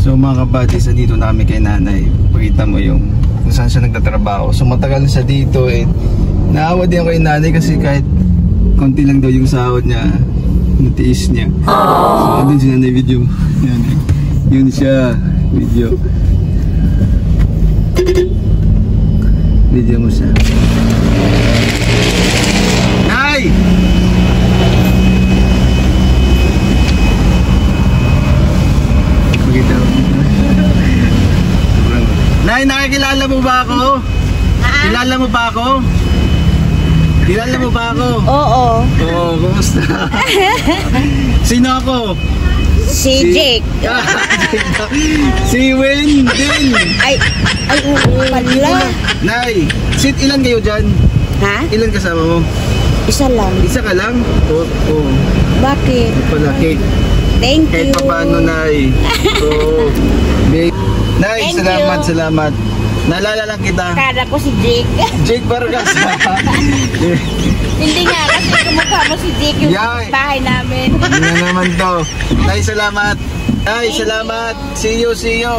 So mga kabadis, dito na kami kay nanay. Pakita mo yung kung saan siya nagtatrabaho. So matagal na siya dito eh. Naawa din ako kay nanay kasi kahit konti lang daw yung sahod niya, natiis niya. So andun si nanay video. Yan, yun siya, video. Video mo siya. Nay! Nay, nakikilala mo ba ako? Kilala mo ba ako? Kilala mo ba ako? Oo. Oo, kumusta? Sino ako? Si Jake. Si Wayne din. Ay, oo pala. Nay, ilan kayo dyan? Ha? Ilan kasama mo? Isa lang. Isa ka lang? Oo. Bakit? Pala, cake. Thank you. Kahit pa paano, Nay. Oo. Nay, Thank salamat, you. salamat. Naalala lang kita. Kala ko si Jake. Jake Vargas. Hindi nga, kasi kumukha mo si Jake yung Yay. bahay namin. Hindi na naman to. Nay, salamat. Nay, salamat. See you, see you.